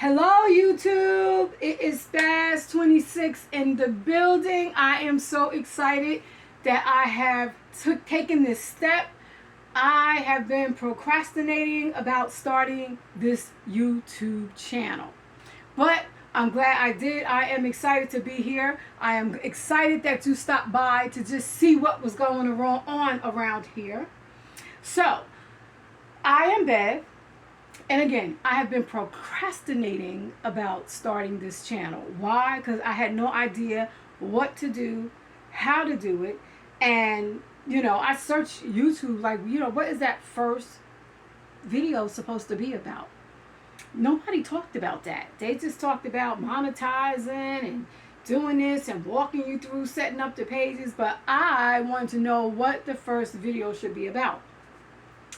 Hello, YouTube. It is Spaz26 in the building. I am so excited that I have taken this step. I have been procrastinating about starting this YouTube channel, but I'm glad I did. I am excited to be here. I am excited that you stopped by to just see what was going on around here. So, I am Bev. And again, I have been procrastinating about starting this channel. Why? Because I had no idea what to do, how to do it. And, I searched YouTube, like, what is that first video supposed to be about? Nobody talked about that. They just talked about monetizing and doing this and walking you through setting up the pages. But I wanted to know what the first video should be about.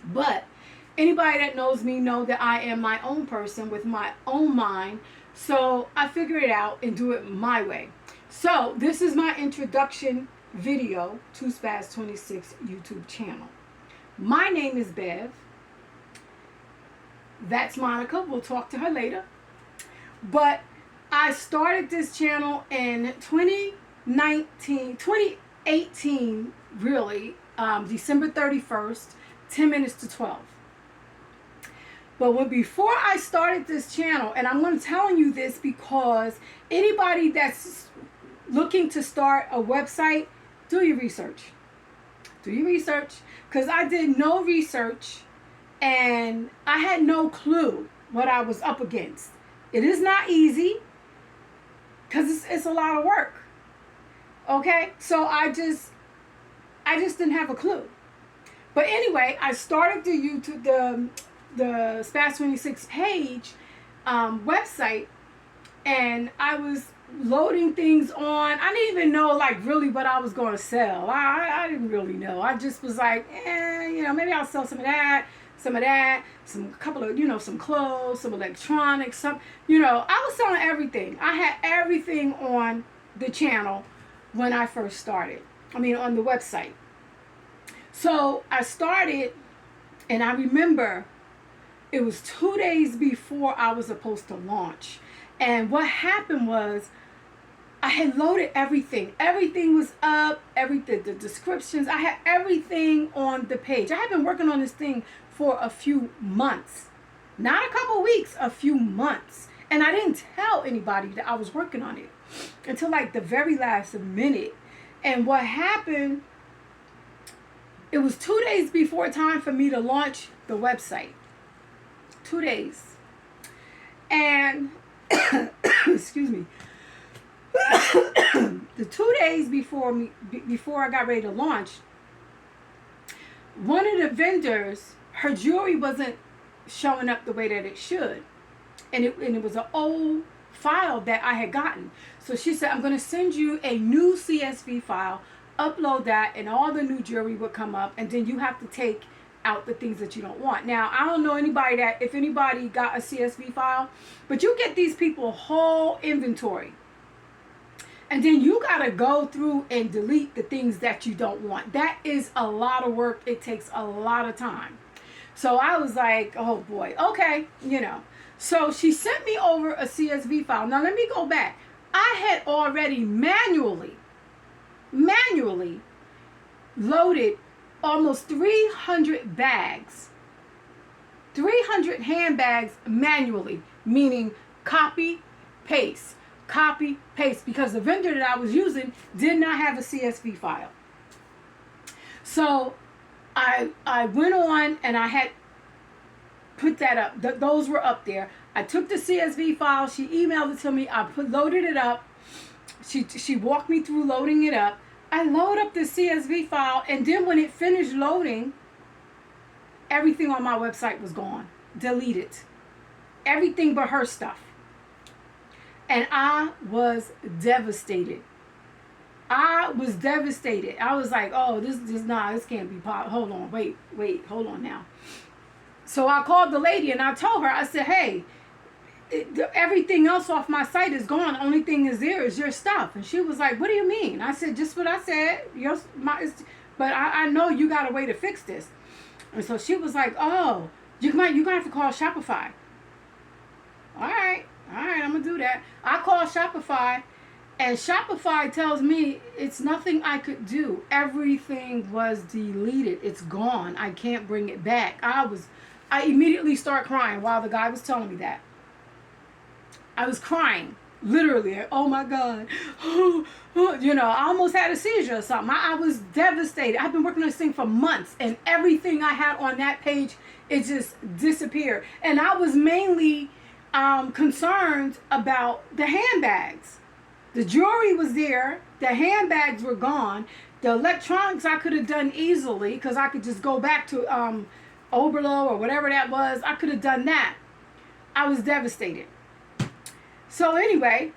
But anybody that knows me know that I am my own person with my own mind. So I figure it out and do it my way. So this is my introduction video to Spaz26 YouTube channel. My name is Bev. That's Monica. We'll talk to her later. But I started this channel in 2018, really, December 31st, 10 minutes to 12. But before I started this channel, and I'm going to tell you this because anybody that's looking to start a website, do your research. Do your research, because I did no research and I had no clue what I was up against. It is not easy because it's a lot of work. Okay, so I just didn't have a clue. But anyway, I started the YouTube, the Spaz26 page website, and I was loading things on. I didn't even know really what I was going to sell. I didn't really know. I just was like, maybe I'll sell some of that, some couple of, some clothes, some electronics, I was selling everything. I had everything on the channel when I first started. On the website. So I started, and I remember it was 2 days before I was supposed to launch. And what happened was I had loaded everything. Everything was up, everything, the descriptions. I had everything on the page. I had been working on this thing for a few months. Not a couple weeks, a few months. And I didn't tell anybody that I was working on it until the very last minute. And what happened, it was 2 days before time for me to launch the website. 2 days. And, excuse me, the 2 days before I got ready to launch, one of the vendors, her jewelry wasn't showing up the way that it should. And it was an old file that I had gotten. So she said, I'm going to send you a new CSV file, upload that, and all the new jewelry would come up, and then you have to take out the things that you don't want. Now, I don't know if anybody got a CSV file, but you get these people whole inventory. And then you got to go through and delete the things that you don't want. That is a lot of work. It takes a lot of time. So I was like, oh boy, okay, So she sent me over a CSV file. Now let me go back. I had already manually loaded almost 300 bags, 300 handbags manually, meaning copy, paste, because the vendor that I was using did not have a CSV file. So I went on and I had put that up. Those were up there. I took the CSV file. She emailed it to me. I loaded it up. She walked me through loading it up. I load up the CSV file, and then when it finished loading, everything on my website was gone. Deleted. Everything but her stuff. And I was devastated. I was devastated. I was like, oh, this can't be possible. Hold on, wait, hold on now. So I called the lady and I told her, I said, hey, everything else off my site is gone. The only thing is there is your stuff. And she was like, what do you mean? I said, just what I said. But I know you got a way to fix this. And so she was like, oh, you're going to have to call Shopify. All right. All right, I'm going to do that. I call Shopify, and Shopify tells me it's nothing I could do. Everything was deleted. It's gone. I can't bring it back. I immediately start crying while the guy was telling me that. I was crying, literally. Oh my God. You know, I almost had a seizure or something. I was devastated. I've been working on this thing for months, and everything I had on that page, it just disappeared. And I was mainly concerned about the handbags. The jewelry was there. The handbags were gone. The electronics I could have done easily because I could just go back to Oberlo or whatever that was. I could have done that. I was devastated. So anyway,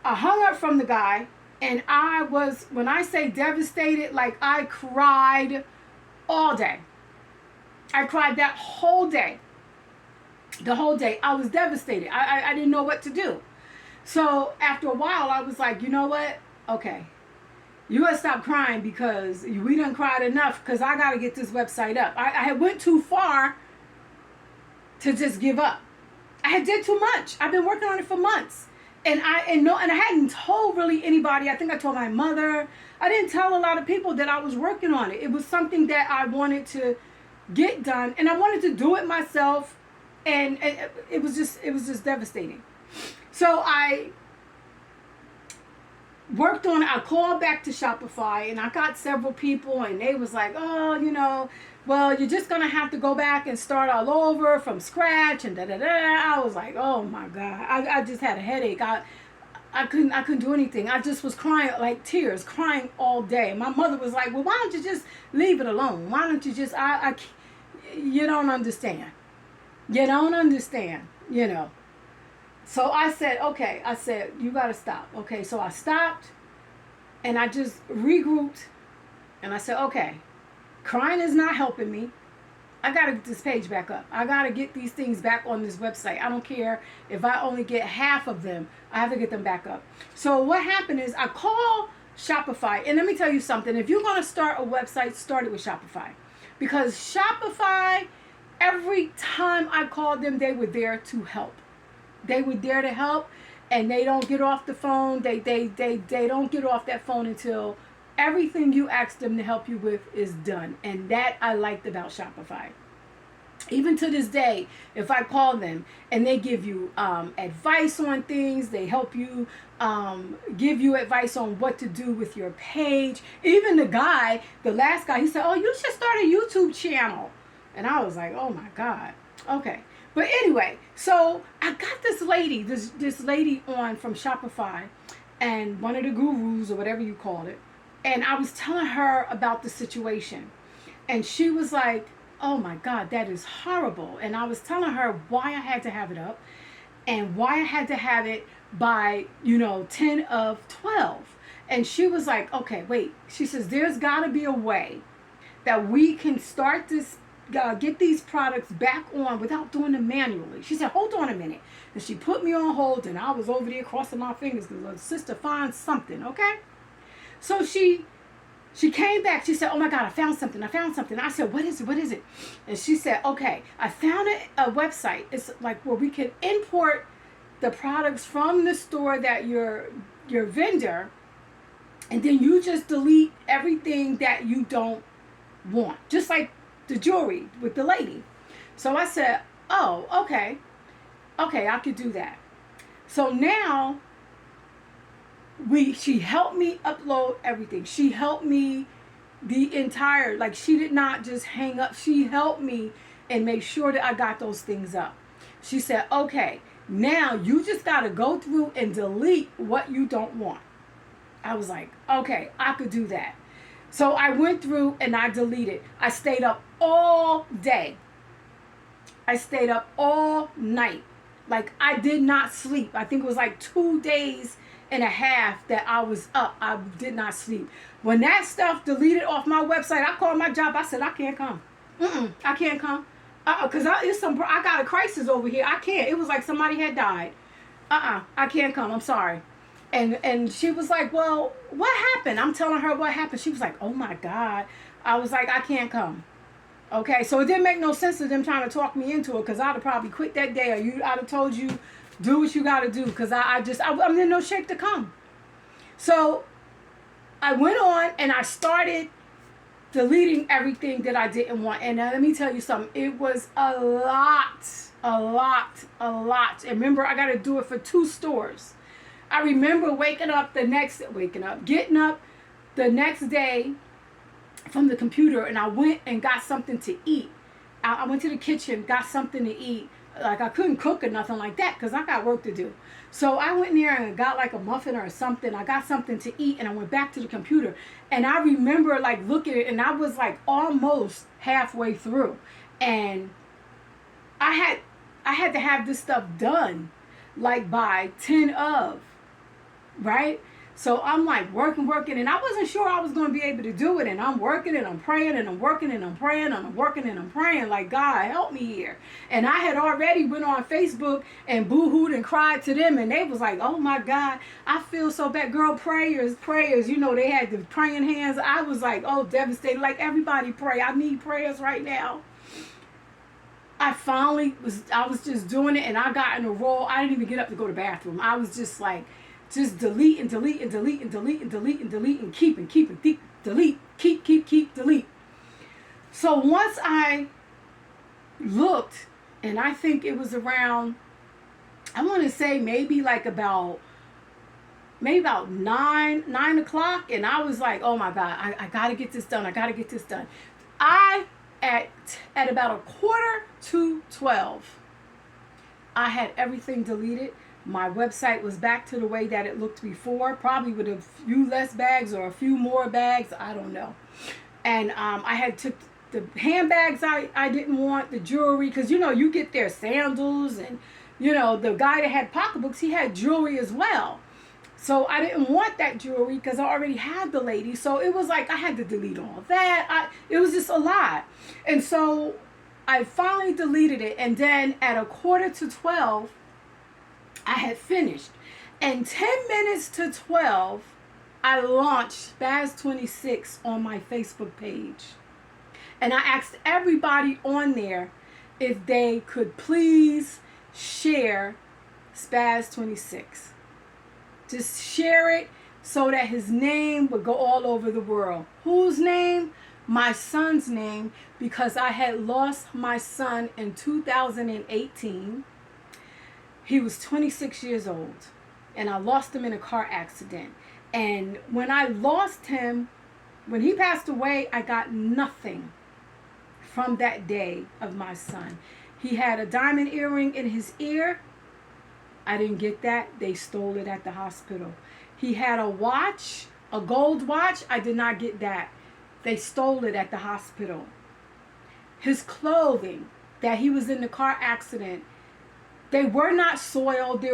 I hung up from the guy, and I was, when I say devastated, like I cried all day. I cried that whole day. The whole day. I was devastated. I didn't know what to do. So after a while, I was like, you know what? Okay. You gotta stop crying because we done cried enough because I gotta get this website up. I had went too far to just give up. I had did too much. I've been working on it for months. And I hadn't told really anybody. I think I told my mother. I didn't tell a lot of people that I was working on it. It was something that I wanted to get done, and I wanted to do it myself, and it was just devastating. So I worked on it. I called back to Shopify, and I got several people, and they was like, oh, you know, well, you're just gonna have to go back and start all over from scratch, and da da da. I was like, oh my God, I just had a headache. I couldn't do anything. I just was crying, like tears, crying all day. My mother was like, well, why don't you just leave it alone? Why don't you just, you don't understand. You don't understand, you know. So I said, okay, you got to stop. Okay, so I stopped, and I just regrouped, and I said, okay, crying is not helping me. I got to get this page back up. I got to get these things back on this website. I don't care if I only get half of them. I have to get them back up. So what happened is I called Shopify. And let me tell you something. If you're going to start a website, start it with Shopify. Because Shopify, every time I called them, they were there to help. They were there to help. And they don't get off the phone. They don't get off that phone until everything you ask them to help you with is done. And that I liked about Shopify. Even to this day, if I call them and they give you advice on things, they help you, give you advice on what to do with your page. Even the last guy, he said, oh, you should start a YouTube channel. And I was like, oh my God. Okay. But anyway, so I got this lady on from Shopify, and one of the gurus or whatever you call it. And I was telling her about the situation. And she was like, oh my God, that is horrible. And I was telling her why I had to have it up and why I had to have it by, 10 of 12. And she was like, okay, wait. She says, there's got to be a way that we can start this, get these products back on without doing them manually. She said, hold on a minute. And she put me on hold, and I was over there crossing my fingers because the sister finds something, okay? So she came back. She said, oh my God, I found something. I said, what is it? And she said, okay, I found a website. It's like where we can import the products from the store that your vendor, and then you just delete everything that you don't want. Just like the jewelry with the lady. So I said, oh, okay, I could do that. So now she helped me upload everything. She helped me the entire, like she did not just hang up. She helped me and make sure that I got those things up. She said, okay, now you just got to go through and delete what you don't want. I was like, okay, I could do that. So I went through and I deleted. I stayed up all day. I stayed up all night. Like I did not sleep. I think it was like 2 days and a half that I was up. I did not sleep. When that stuff deleted off my website, I called my job. I said, I can't come. I can't come. Because I got a crisis over here. I can't. It was like somebody had died. I can't come. I'm sorry. And she was like, well, what happened? I'm telling her what happened. She was like, oh my God. I was like, I can't come. Okay, so it didn't make no sense to them trying to talk me into it, because I'd have probably quit that day, or I'd have told you, do what you got to do, because I'm in no shape to come. So I went on and I started deleting everything that I didn't want. And let me tell you something, it was a lot. And remember, I got to do it for 2 stores. I remember getting up the next day from the computer, and I went and got something to eat. I went to the kitchen, got something to eat. Like, I couldn't cook or nothing like that because I got work to do. So I went in there and got like a muffin or something. I got something to eat, and I went back to the computer. And I remember like looking at it, and I was like almost halfway through. And I had to have this stuff done like by 10 of, right? So I'm like working, and I wasn't sure I was going to be able to do it. And I'm working, and I'm praying, and I'm working, and I'm praying, and I'm working, and I'm praying, like, God, help me here. And I had already went on Facebook and boo-hooed and cried to them, and they was like, oh my God, I feel so bad. Girl, prayers, you know, they had the praying hands. I was like, oh, devastated. Like, everybody pray. I need prayers right now. I was just doing it, and I got in a roll. I didn't even get up to go to the bathroom. I was just like, just delete, and keep, delete. So once I looked, and I think it was around, I want to say maybe about 9 o'clock, and I was like, oh my God, I got to get this done. At about 11:45, I had everything deleted. My website was back to the way that it looked before, probably with a few less bags or a few more bags, I don't know. And I had took the handbags I didn't want, the jewelry, because, you know, you get their sandals, and, you know, the guy that had pocketbooks, he had jewelry as well. So I didn't want that jewelry because I already had the lady. So it was like I had to delete all of that. It was just a lot. And so I finally deleted it. And then at 11:45, I had finished. And 10 minutes to 12, I launched Spaz 26 on my Facebook page. And I asked everybody on there if they could please share Spaz 26. Just share it so that his name would go all over the world. Whose name? My son's name, because I had lost my son in 2018. He was 26 years old, and I lost him in a car accident. And when I lost him, when he passed away, I got nothing from that day of my son. He had a diamond earring in his ear. I didn't get that. They stole it at the hospital. He had a watch, a gold watch. I did not get that. They stole it at the hospital. His clothing that he was in the car accident, they were not soiled.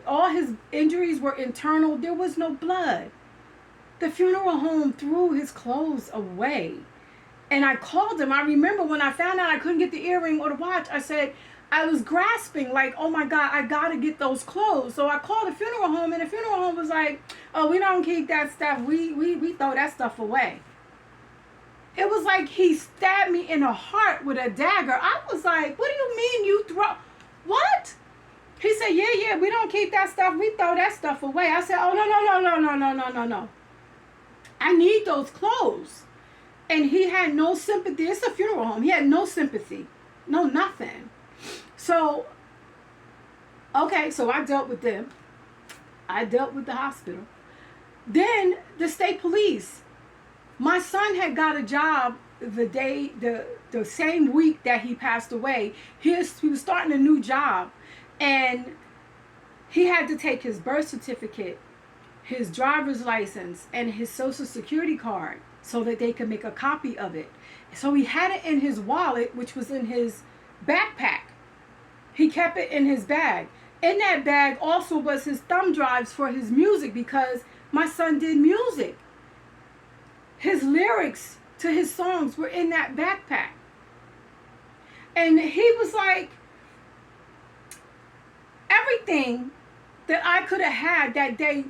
All his injuries were internal. There was no blood. The funeral home threw his clothes away. And I called him. I remember when I found out I couldn't get the earring or the watch, I said, I was grasping like, oh my God, I got to get those clothes. So I called the funeral home, and the funeral home was like, oh, we don't keep that stuff. We throw that stuff away. It was like he stabbed me in the heart with a dagger. I was like, what do you mean you throw? What? He said, yeah, we don't keep that stuff. We throw that stuff away. I said, oh, no. I need those clothes. And he had no sympathy. It's a funeral home. He had no sympathy. No, nothing. So, okay, so I dealt with them. I dealt with the hospital. Then the state police. My son had got a job the same week that he passed away. He was starting a new job, and he had to take his birth certificate, his driver's license, and his social security card so that they could make a copy of it. So he had it in his wallet, which was in his backpack. He kept it in his bag. In that bag also was his thumb drives for his music, because my son did music. His lyrics to his songs were in that backpack. And he was like, everything that I could have had that day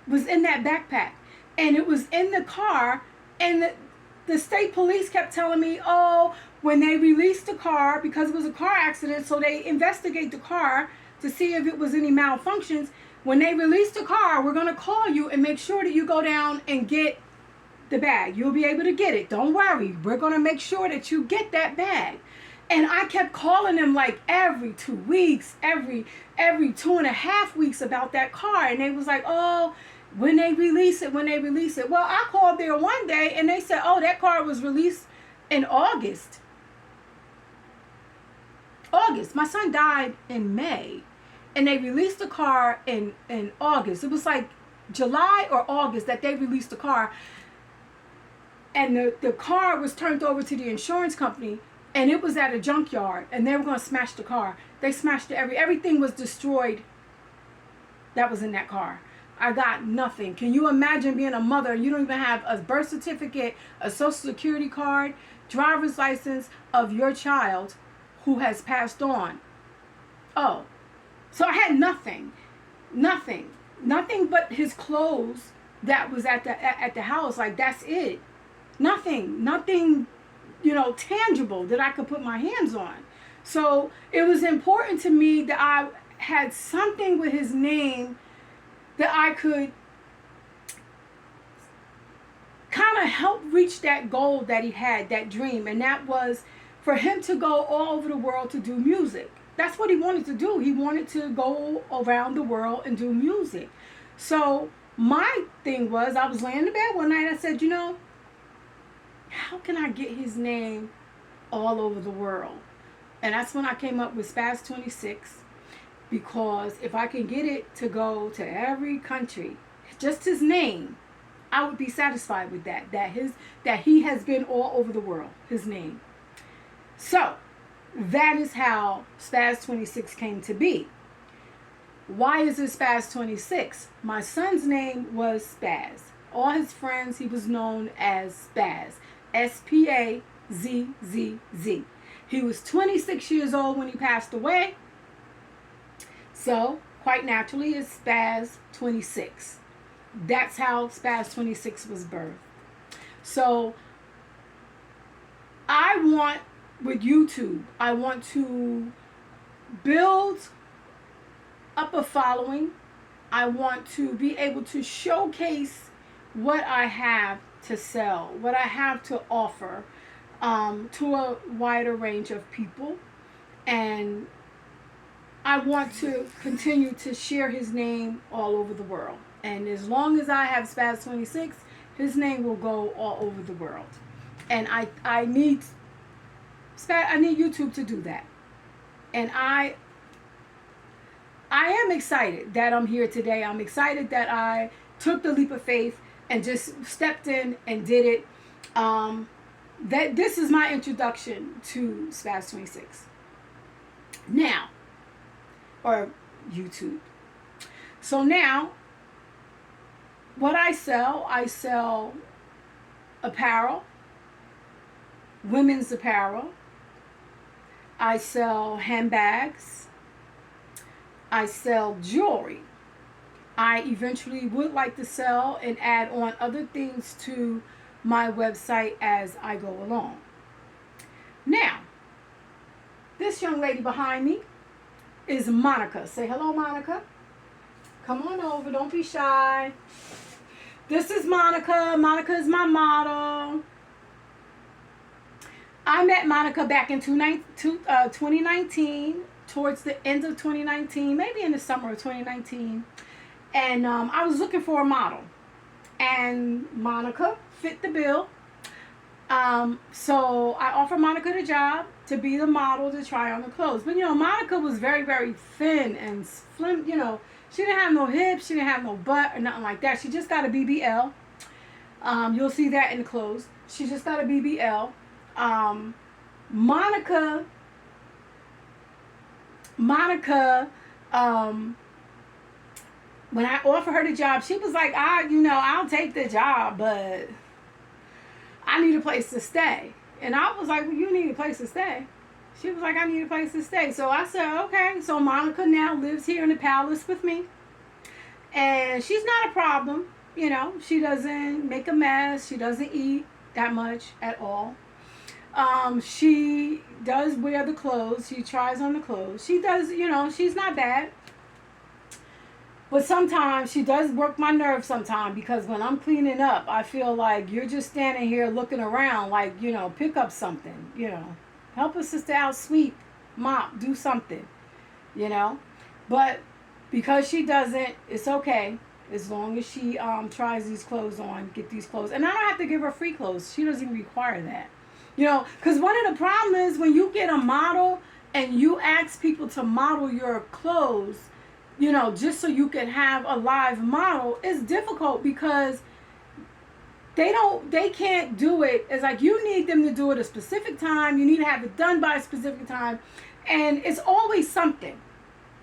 was in that backpack. And it was in the car. And the state police kept telling me, oh, when they released the car, because it was a car accident, so they investigate the car to see if it was any malfunctions. When they release the car, we're going to call you and make sure that you go down and get the bag. You'll be able to get it. Don't worry. We're going to make sure that you get that bag. And I kept calling them like every 2 weeks, every 2.5 weeks about that car. And they was like, oh, when they release it. Well, I called there one day and they said, oh, that car was released in August. My son died in May. And they released the car in August. It was like July or August that they released the car. And the car was turned over to the insurance company. And it was at a junkyard. And they were going to smash the car. They smashed everything was destroyed that was in that car. I got nothing. Can you imagine being a mother? You don't even have a birth certificate, a social security card, driver's license of your child who has passed on. Oh. So I had nothing but his clothes that was at the house. Like, that's it. Nothing, tangible that I could put my hands on. So it was important to me that I had something with his name that I could kind of help reach that goal that he had, that dream. And that was for him to go all over the world to do music. That's what he wanted to do. He wanted to go around the world and do music. So my thing was, I was laying in bed one night. I said, how can I get his name all over the world? And that's when I came up with Spaz 26. Because if I can get it to go to every country, just his name, I would be satisfied with that. That he has been all over the world, his name. So that is how Spaz 26 came to be. Why is it Spaz 26? My son's name was Spaz. All his friends, he was known as Spaz. Spazzz. He was 26 years old when he passed away. So, quite naturally, it's Spaz 26. That's how Spaz 26 was birthed. So, I want, with YouTube, I want to build up a following. I want to be able to showcase what I have to sell, what I have to offer to a wider range of people. And I want to continue to share his name all over the world. And as long as I have Spaz 26, his name will go all over the world. And I need YouTube to do that. And I am excited that I'm here today. I'm excited that I took the leap of faith and just stepped in and did it. That this is my introduction to Spaz 26. Now, or YouTube. So now, what I sell apparel, women's apparel. I sell handbags. I sell jewelry. I eventually would like to sell and add on other things to my website as I go along. Now, this young lady behind me is Monica. Say hello, Monica. Come on over. Don't be shy. This is Monica. Monica is my model. I met Monica back in 2019, towards the end of 2019, maybe in the summer of 2019. And I was looking for a model. And Monica fit the bill. So I offered Monica the job to be the model to try on the clothes. But, Monica was very, very thin and slim. She didn't have no hips. She didn't have no butt or nothing like that. She just got a BBL. You'll see that in the clothes. She just got a BBL. Monica, when I offered her the job, she was like, I'll take the job, but I need a place to stay. And I was like, well, you need a place to stay. She was like, I need a place to stay. So I said, okay. So Monica now lives here in the palace with me. And she's not a problem. She doesn't make a mess. She doesn't eat that much at all. She does wear the clothes. She tries on the clothes. She does, she's not bad. But sometimes she does work my nerves sometimes because when I'm cleaning up, I feel like you're just standing here looking around like, pick up something, Help a sister out, sweep, mop, do something, you know. But because she doesn't, it's okay. As long as she tries these clothes on, get these clothes. And I don't have to give her free clothes. She doesn't even require that. Because one of the problems is when you get a model and you ask people to model your clothes, just so you can have a live model, it's difficult because they can't do it. It's like you need them to do it a specific time. You need to have it done by a specific time. And it's always something.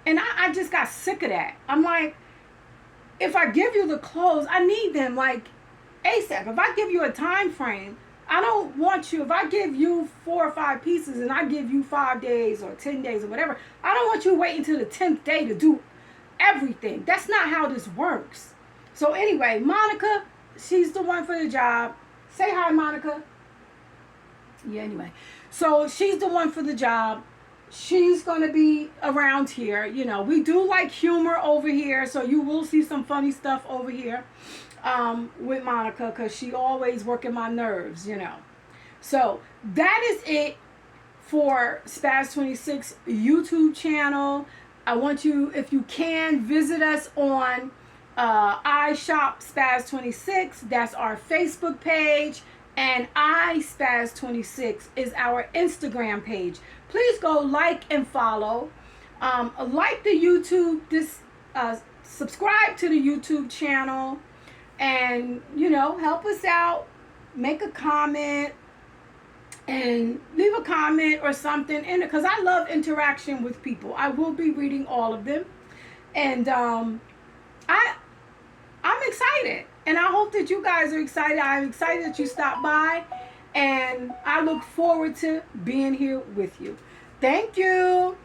And I just got sick of that. I'm like, if I give you the clothes, I need them like ASAP. If I give you a time frame, I don't want you, if I give you 4 or 5 pieces and I give you 5 days or 10 days or whatever, I don't want you waiting until the 10th day to do everything. That's not how this works. So anyway, Monica, she's the one for the job. Say hi, Monica. Yeah, anyway. So she's the one for the job. She's going to be around here. We do like humor over here, so you will see some funny stuff over here with Monica because she always working my nerves, So that is it for Spaz 26 YouTube channel. I want you, if you can, visit us on iShop Spaz 26. That's our Facebook page. And iSpaz 26 is our Instagram page. Please go like and follow. Like the YouTube, subscribe to the YouTube channel. And, help us out. Make a comment. And leave a comment or something. Because I love interaction with people. I will be reading all of them. And I'm excited. And I hope that you guys are excited. I'm excited that you stopped by. And I look forward to being here with you. Thank you.